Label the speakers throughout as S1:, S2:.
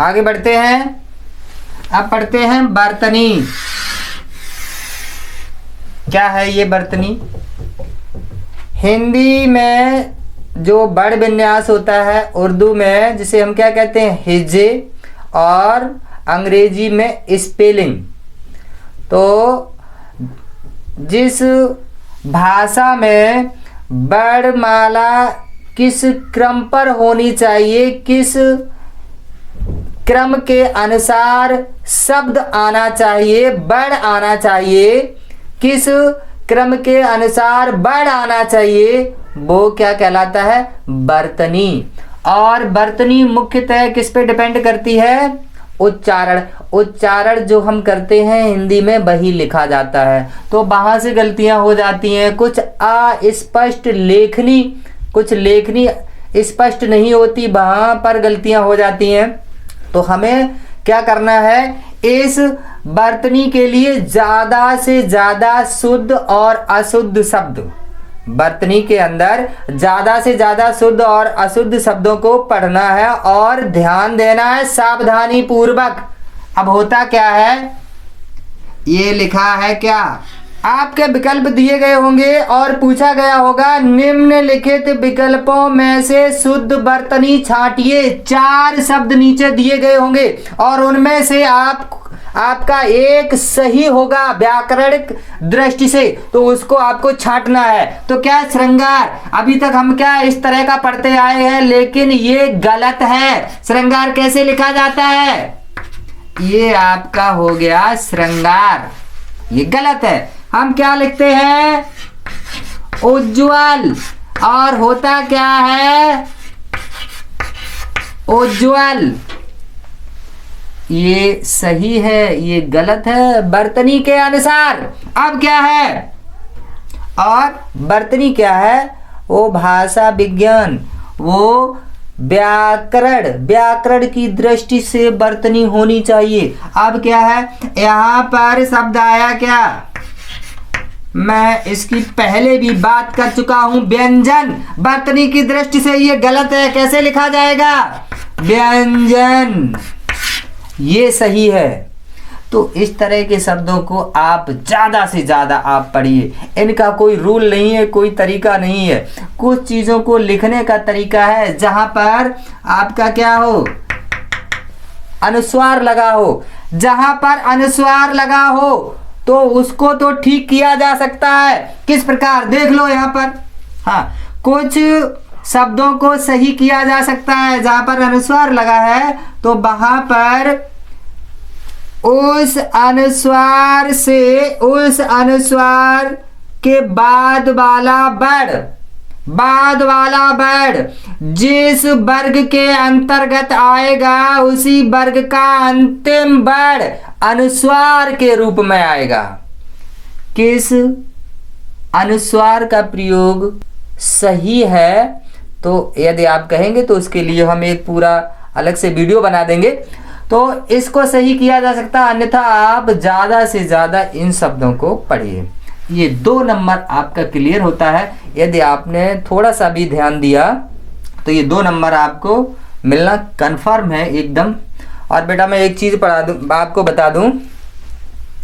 S1: आगे बढ़ते हैं। अब पढ़ते हैं बर्तनी। क्या है ये बर्तनी? हिंदी में जो बड़ विन्यास होता है, उर्दू में जिसे हम क्या कहते हैं, हिज्जे, और अंग्रेजी में स्पेलिंग। तो जिस भाषा में वर्णमाला किस क्रम पर होनी चाहिए, किस क्रम के अनुसार शब्द आना चाहिए, वर्ण आना चाहिए, किस क्रम के अनुसार वर्ण आना चाहिए, वो क्या कहलाता है? बर्तनी। और बर्तनी मुख्यतः किस पे डिपेंड करती है? उच्चारण। उच्चारण जो हम करते हैं हिंदी में वही लिखा जाता है। तो वहाँ से गलतियाँ हो जाती हैं। कुछ अस्पष्ट लेखनी, कुछ लेखनी स्पष्ट नहीं होती, वहाँ पर गलतियाँ हो जाती हैं। तो हमें क्या करना है? इस बर्तनी के लिए ज़्यादा से ज़्यादा शुद्ध और अशुद्ध शब्द, बर्तनी के अंदर ज़्यादा से ज़्यादा शुद्ध और अशुद्ध शब्दों को पढ़ना है और ध्यान देना है सावधानी पूर्वक। अब होता क्या है, ये लिखा है क्या, आपके विकल्प दिए गए होंगे और पूछा गया होगा निम्नलिखित विकल्पों में से शुद्ध बर्तनी छांटिए। 4 शब्द नीचे दिए गए होंगे और उनमें से आपका एक सही होगा व्याकरणिक दृष्टि से, तो उसको आपको छांटना है। तो क्या श्रृंगार, अभी तक हम क्या इस तरह का पढ़ते आए हैं, लेकिन ये गलत है। श्रृंगार कैसे लिखा जाता है? ये आपका हो गया श्रृंगार, ये गलत है। हम क्या लिखते हैं? उज्ज्वल। और होता क्या है? उज्ज्वल। ये सही है, ये गलत है बर्तनी के अनुसार। अब क्या है? और बर्तनी क्या है? वो भाषा विज्ञान, वो व्याकरण, व्याकरण की दृष्टि से बर्तनी होनी चाहिए। अब क्या है, यहाँ पर शब्द आया क्या, मैं इसकी पहले भी बात कर चुका हूं, व्यंजन। बर्तनी की दृष्टि से ये गलत है, कैसे लिखा जाएगा? व्यंजन, ये सही है। तो इस तरह के शब्दों को आप ज़्यादा से ज़्यादा आप पढ़िए। इनका कोई रूल नहीं है, कोई तरीका नहीं है। कुछ चीज़ों को लिखने का तरीका है जहाँ पर आपका क्या हो, अनुस्वार लगा हो। जहाँ पर अनुस्वार लगा हो तो उसको तो ठीक किया जा सकता है। किस प्रकार, देख लो यहाँ पर। हाँ, कुछ शब्दों को सही किया जा सकता है जहाँ पर अनुस्वार लगा है, तो वहाँ पर उस अनुस्वार से, उस अनुस्वार के बाद वाला वर्ण, बाद वाला वर्ण जिस वर्ग के अंतर्गत आएगा उसी वर्ग का अंतिम वर्ण अनुस्वार के रूप में आएगा। किस अनुस्वार का प्रयोग सही है, तो यदि आप कहेंगे तो उसके लिए हम एक पूरा अलग से वीडियो बना देंगे। तो इसको सही किया जा सकता है, अन्यथा आप ज़्यादा से ज़्यादा इन शब्दों को पढ़िए। ये 2 नंबर आपका क्लियर होता है। यदि आपने थोड़ा सा भी ध्यान दिया तो ये 2 नंबर आपको मिलना कन्फर्म है एकदम। और बेटा मैं एक चीज़ आपको बता दूं,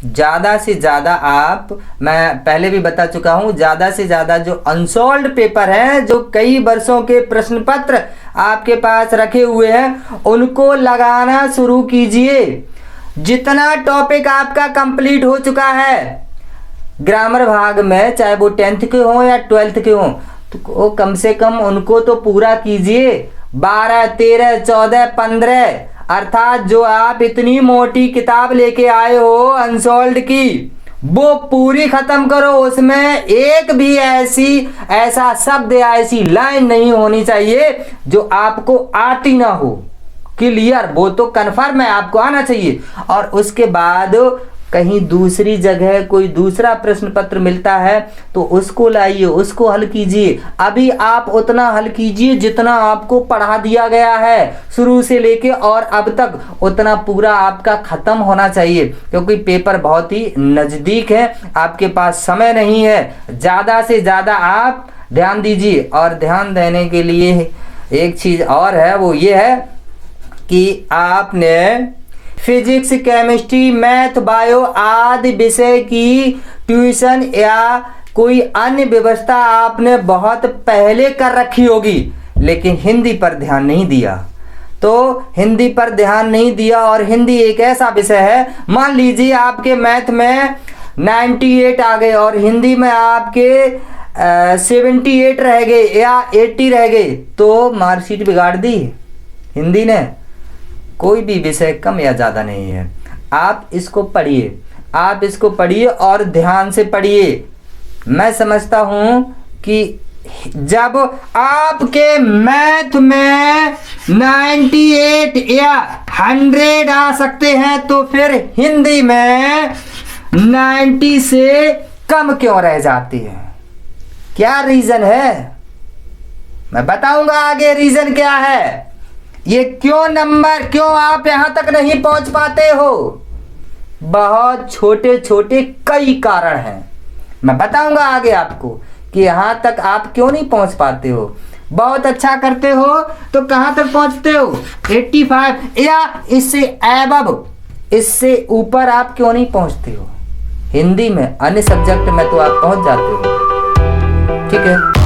S1: ज़्यादा से ज़्यादा आप, मैं पहले भी बता चुका हूं, ज़्यादा से ज़्यादा जो अनसॉल्व्ड पेपर हैं, जो कई वर्षों के प्रश्न पत्र आपके पास रखे हुए हैं, उनको लगाना शुरू कीजिए। जितना टॉपिक आपका कंप्लीट हो चुका है ग्रामर भाग में, चाहे वो 10th के हों या 12th के हों, तो कम से कम उनको तो पूरा कीजिए। 12, 13, 14, 15, अर्थात जो आप इतनी मोटी किताब लेके आए हो अनसॉल्व्ड की, वो पूरी खत्म करो। उसमें एक भी ऐसा शब्द या ऐसी लाइन नहीं होनी चाहिए जो आपको आती ना हो। क्लियर, वो तो कन्फर्म है, आपको आना चाहिए। और उसके बाद कहीं दूसरी जगह कोई दूसरा प्रश्न पत्र मिलता है तो उसको लाइए, उसको हल कीजिए। अभी आप उतना हल कीजिए जितना आपको पढ़ा दिया गया है शुरू से लेके और अब तक, उतना पूरा आपका खत्म होना चाहिए, क्योंकि पेपर बहुत ही नज़दीक है, आपके पास समय नहीं है। ज़्यादा से ज़्यादा आप ध्यान दीजिए। और ध्यान देने के लिए एक चीज़ और है, वो ये है कि आपने फिजिक्स, केमिस्ट्री, मैथ, बायो आदि विषय की ट्यूशन या कोई अन्य व्यवस्था आपने बहुत पहले कर रखी होगी, लेकिन हिंदी पर ध्यान नहीं दिया। तो हिंदी पर ध्यान नहीं दिया, और हिंदी एक ऐसा विषय है, मान लीजिए आपके मैथ में 98 आ गए और हिंदी में आपके 78 रह गए या 80 रह गए, तो मार्कशीट बिगाड़ दी हिंदी ने। कोई भी विषय कम या ज़्यादा नहीं है। आप इसको पढ़िए, आप इसको पढ़िए और ध्यान से पढ़िए। मैं समझता हूँ कि जब आपके मैथ में 98 या 100 आ सकते हैं, तो फिर हिंदी में 90 से कम क्यों रह जाती है? क्या रीजन है? मैं बताऊंगा आगे रीजन क्या है। ये क्यों आप यहां तक नहीं पहुंच पाते हो? बहुत छोटे छोटे कई कारण हैं। मैं बताऊंगा आगे आपको कि यहां तक आप क्यों नहीं पहुंच पाते हो। बहुत अच्छा करते हो तो कहां तक पहुंचते हो? 85 या इससे एबव, इससे ऊपर आप क्यों नहीं पहुंचते हो? हिंदी में, अन्य सब्जेक्ट में तो आप पहुंच जाते हो। ठीक है।